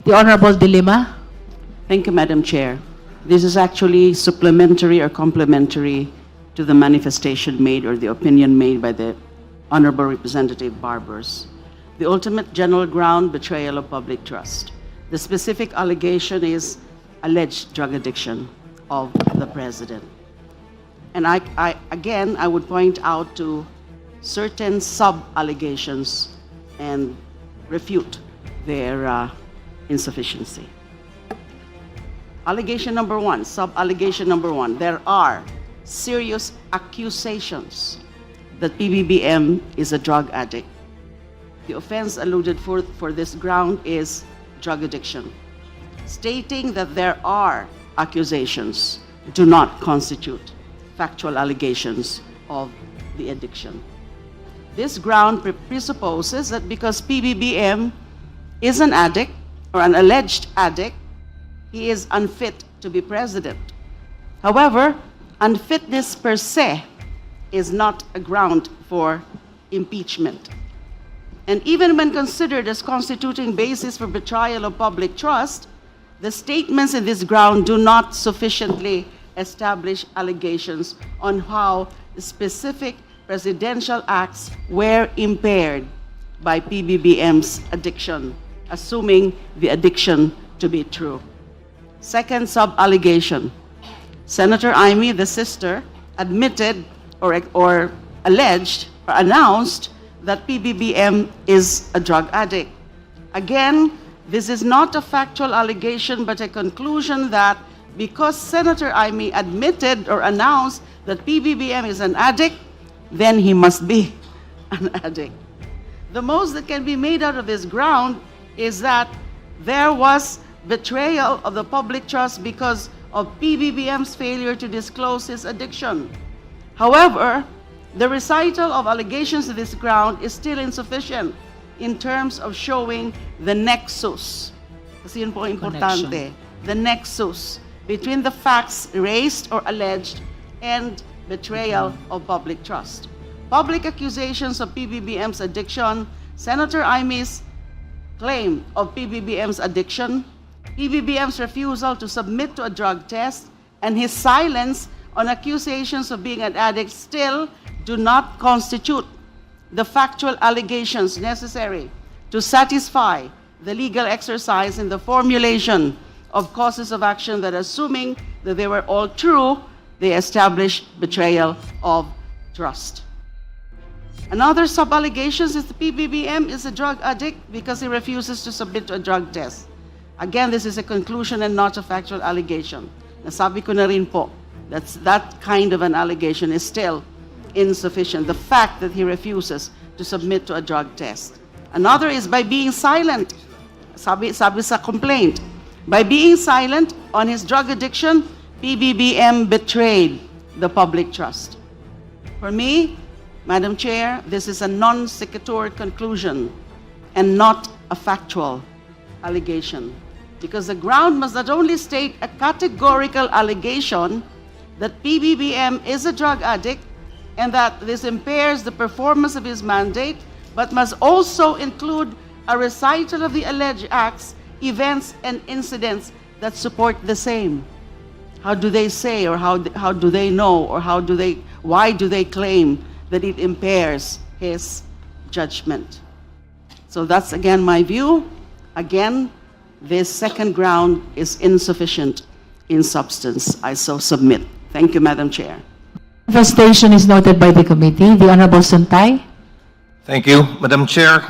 The Honorable De Lima. Thank you, Madam Chair. This is actually supplementary or complementary to the manifestation made or the opinion made by the Honorable Representative Barbers. The ultimate general ground, betrayal of public trust. The specific allegation is alleged drug addiction of the President. And again, I would point out to certain sub-allegations and refute their insufficiency. Allegation number one, sub-allegation number one, there are serious accusations that PBBM is a drug addict. The offense alluded for this ground is drug addiction. Stating that there are accusations do not constitute factual allegations of the addiction. This ground presupposes that because PBBM is an addict or an alleged addict, he is unfit to be president. However, unfitness per se is not a ground for impeachment. And even when considered as constituting basis for betrayal of public trust, the statements in this ground do not sufficiently establish allegations on how specific presidential acts were impaired by PBBM's addiction, assuming the addiction to be true. Second sub-allegation, Senator i-IMPEACH, the sister, admitted or alleged or announced that PBBM is a drug addict. Again, this is not a factual allegation, but a conclusion that because Senator i-IMPEACH admitted or announced that PBBM is an addict, then he must be an addict. The most that can be made out of this ground is that there was betrayal of the public trust because of PBBM's failure to disclose his addiction. However, the recital of allegations to this ground is still insufficient in terms of showing the nexus. Kasi yun po importante. The nexus between the facts raised or alleged and betrayal of public trust. Public accusations of PBBM's addiction, Senator i-IMPEACH's claim of PBBM's addiction, PBBM's refusal to submit to a drug test, and his silence on accusations of being an addict still do not constitute the factual allegations necessary to satisfy the legal exercise in the formulation of causes of action that, assuming that they were all true, they establish betrayal of trust. Another sub-allegation is the PBBM is a drug addict because he refuses to submit to a drug test. Again, this is a conclusion and not a factual allegation. Nasabi ko na rin po, that kind of an allegation is still insufficient. The fact that he refuses to submit to a drug test. Another is by being silent. Sabi sa complaint, by being silent on his drug addiction, PBBM betrayed the public trust. For me, Madam Chair, this is a non sequitur conclusion and not a factual allegation. Because the ground must not only state a categorical allegation that PBBM is a drug addict and that this impairs the performance of his mandate, but must also include a recital of the alleged acts, events, and incidents that support the same. How do they say, or how do they know, or why do they claim that it impairs his judgment? So that's again my view. Again, this second ground is insufficient in substance. I so submit. Thank you, Madam Chair. Manifestation is noted by the committee. The Honorable Santay. Thank you, Madam Chair.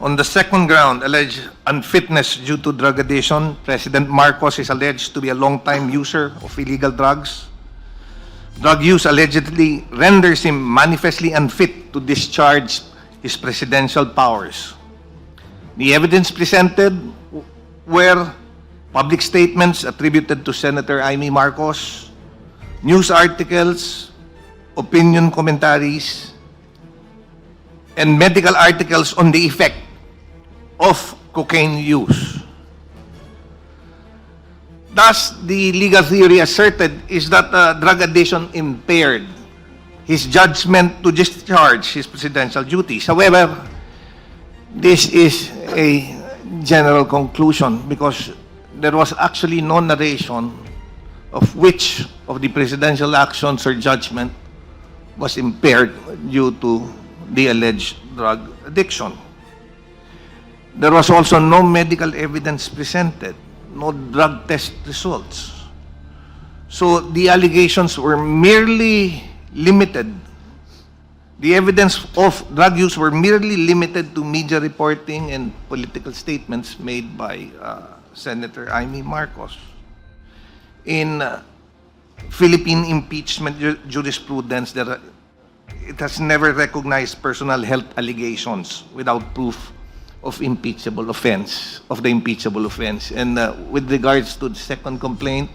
On the second ground, alleged unfitness due to drug addiction, President Marcos is alleged to be a long-time user of illegal drugs. Drug use allegedly renders him manifestly unfit to discharge his presidential powers. The evidence presented were public statements attributed to Senator i-IMPEACH Marcos, news articles, opinion commentaries, and medical articles on the effect of cocaine use. Thus, the legal theory asserted is that drug addiction impaired his judgment to discharge his presidential duties. However, this is a general conclusion because there was actually no narration of which of the presidential actions or judgment was impaired due to the alleged drug addiction. There was also no medical evidence presented, no drug test results. So the allegations were merely limited. The evidence of drug use were merely limited to media reporting and political statements made by Senator Amy Marcos. In Philippine impeachment jurisprudence, it has never recognized personal health allegations without proof of impeachable offense, of the impeachable offense. And with regards to the second complaint,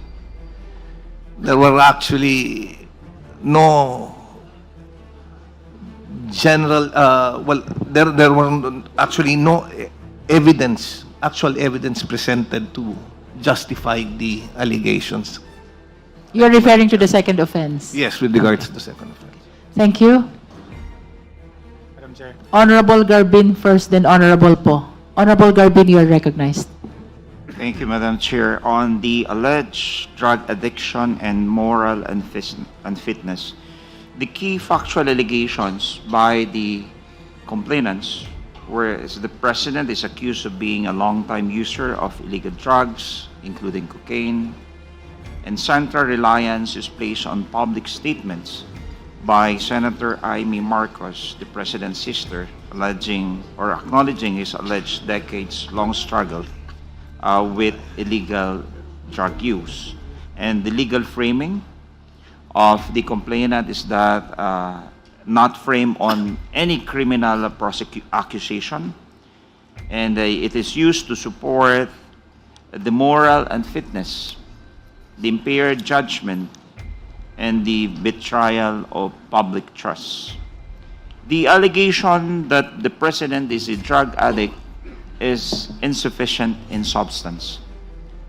there were actually no general, there were actually no evidence, actual evidence presented to justify the allegations. You are referring to the second offense? Yes, with regards to the second offense. Thank you. Madam Chair. Honorable Garbin first, then Honorable Po. Honorable Garbin, you are recognized. Thank you, Madam Chair. On the alleged drug addiction and moral unfitness, the key factual allegations by the complainants were the President is accused of being a long-time user of illegal drugs, including cocaine, and central reliance is placed on public statements by Senator Amy Marcos, the President's sister, alleging or acknowledging his alleged decades-long struggle with illegal drug use. And the legal framing of the complainant is that not framed on any criminal accusation, and it is used to support the moral unfitness, the impaired judgment, and the betrayal of public trust. The allegation that the President is a drug addict is insufficient in substance.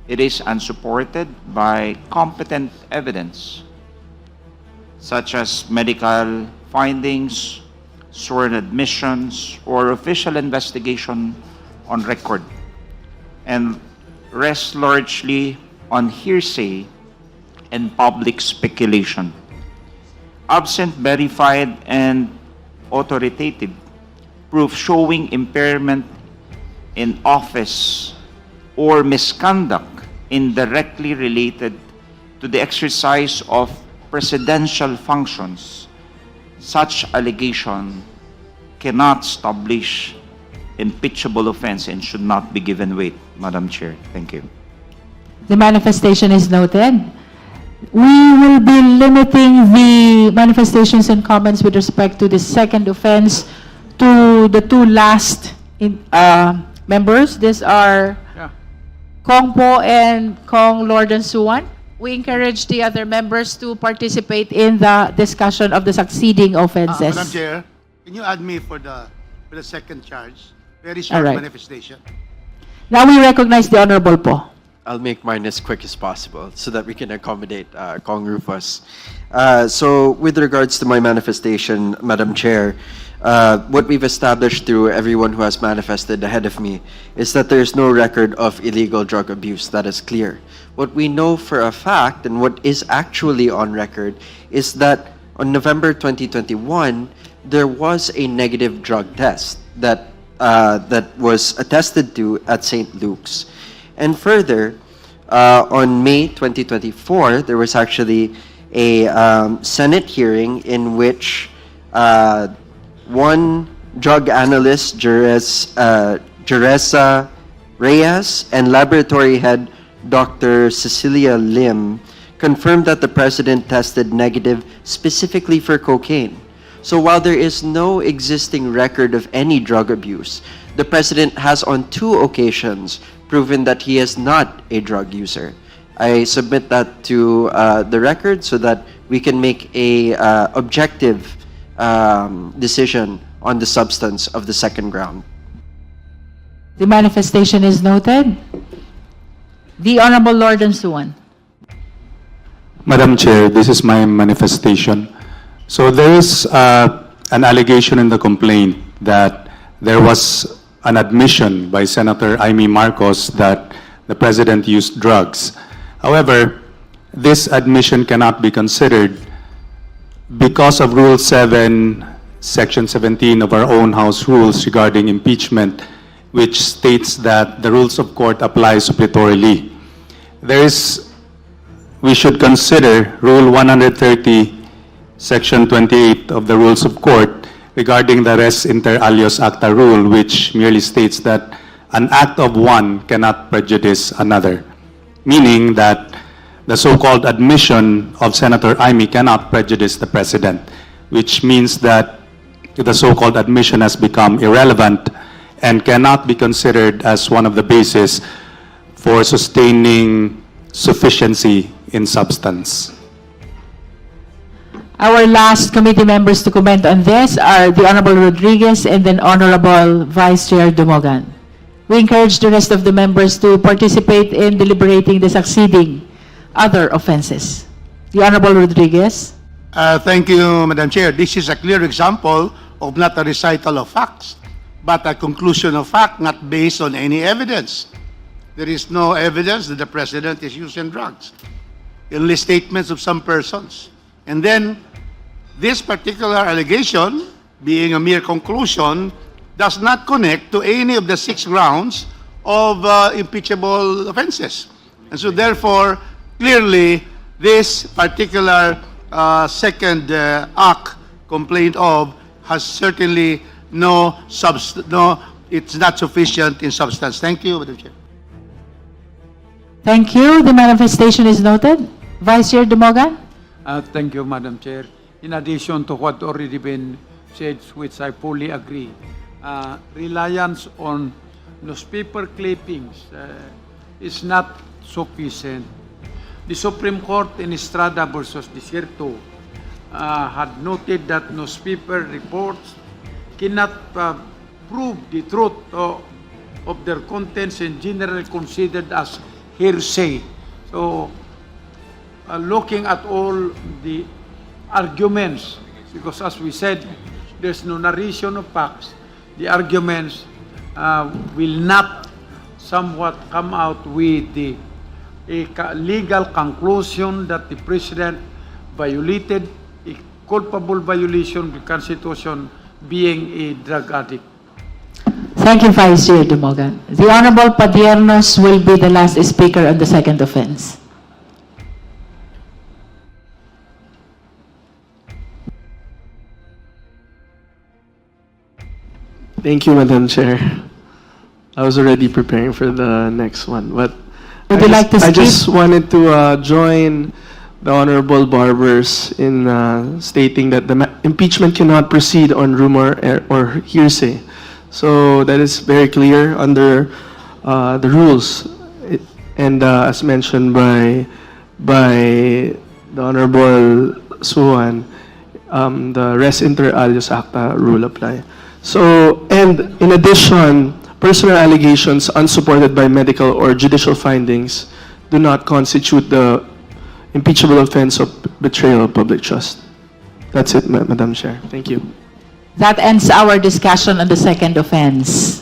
It is unsupported by competent evidence, such as medical findings, sworn admissions, or official investigation on record, and rests largely on hearsay and public speculation. Absent verified and authoritative proof showing impairment in office or misconduct indirectly related to the exercise of presidential functions, such allegation cannot establish impeachable offense and should not be given weight, Madam Chair. Thank you. The manifestation is noted. We will be limiting the manifestations and comments with respect to the second offense to the two last members. These are Kong Po and Kong Lord and Suwan. We encourage the other members to participate in the discussion of the succeeding offenses. Madam Chair, can you add me for the second charge? Very short All right. manifestation. Now we recognize the Honorable Po. I'll make mine as quick as possible so that we can accommodate Kong Rufus. So with regards to my manifestation, Madam Chair, what we've established through everyone who has manifested ahead of me is that there is no record of illegal drug abuse. That is clear. What we know for a fact and what is actually on record is that on November 2021, there was a negative drug test that was attested to at St. Luke's. And further, on May 2024, there was actually a Senate hearing in which one drug analyst, Jeresa Reyes, and laboratory head, Dr. Cecilia Lim, confirmed that the President tested negative specifically for cocaine. So while there is no existing record of any drug abuse, the President has on 2 occasions proven that he is not a drug user. I submit that to the record so that we can make a objective decision on the substance of the second ground. The manifestation is noted. The Honorable Lord and Suwan. Madam Chair, this is my manifestation. So there is an allegation in the complaint that there was an admission by Senator Amy Marcos that the President used drugs. However, this admission cannot be considered because of Rule 7, Section 17 of our own House rules regarding impeachment, which states that the rules of court apply suppletorily. We should consider Rule 130, Section 28 of the Rules of Court regarding the res inter alios acta rule, which merely states that an act of one cannot prejudice another, meaning that the so-called admission of Senator Amy cannot prejudice the President, which means that the so-called admission has become irrelevant and cannot be considered as one of the bases for sustaining sufficiency in substance. Our last committee members to comment on this are the Honorable Rodriguez and then Honorable Vice Chair Dumogan. We encourage the rest of the members to participate in deliberating the succeeding other offenses. The Honorable Rodriguez. Thank you, Madam Chair. This is a clear example of not a recital of facts, but a conclusion of fact not based on any evidence. There is no evidence that the President is using drugs. Only statements of some persons. And then, this particular allegation, being a mere conclusion, does not connect to any of the 6 grounds of impeachable offenses. And so therefore, clearly, this particular second act complained of has certainly it's not sufficient in substance. Thank you, Madam Chair. Thank you. The manifestation is noted. Vice Chair Dumogan. Thank you, Madam Chair. In addition to what already been said, which I fully agree, reliance on newspaper clippings is not sufficient. The Supreme Court in Estrada versus Desierto had noted that newspaper reports cannot prove the truth of their contents and generally considered as hearsay. So, looking at all the arguments, because as we said, there's no narration of facts, the arguments will not somewhat come out with a legal conclusion that the President violated a culpable violation of the Constitution, being a drug addict. Thank you, Vice Chair Dumogan. The Honorable Padiernos will be the last speaker on the second offense. Thank you, Madam Chair. I was already preparing for the next one, but Would you like to I skip? just wanted to join the Honorable Barbers in stating that the impeachment cannot proceed on rumor or hearsay. So that is very clear under the rules. And as mentioned by the Honorable Suwan, the res inter alios acta rule apply. So, and in addition, personal allegations unsupported by medical or judicial findings do not constitute the impeachable offense of betrayal of public trust. That's it, Madam Chair. Thank you. That ends our discussion on the second offense.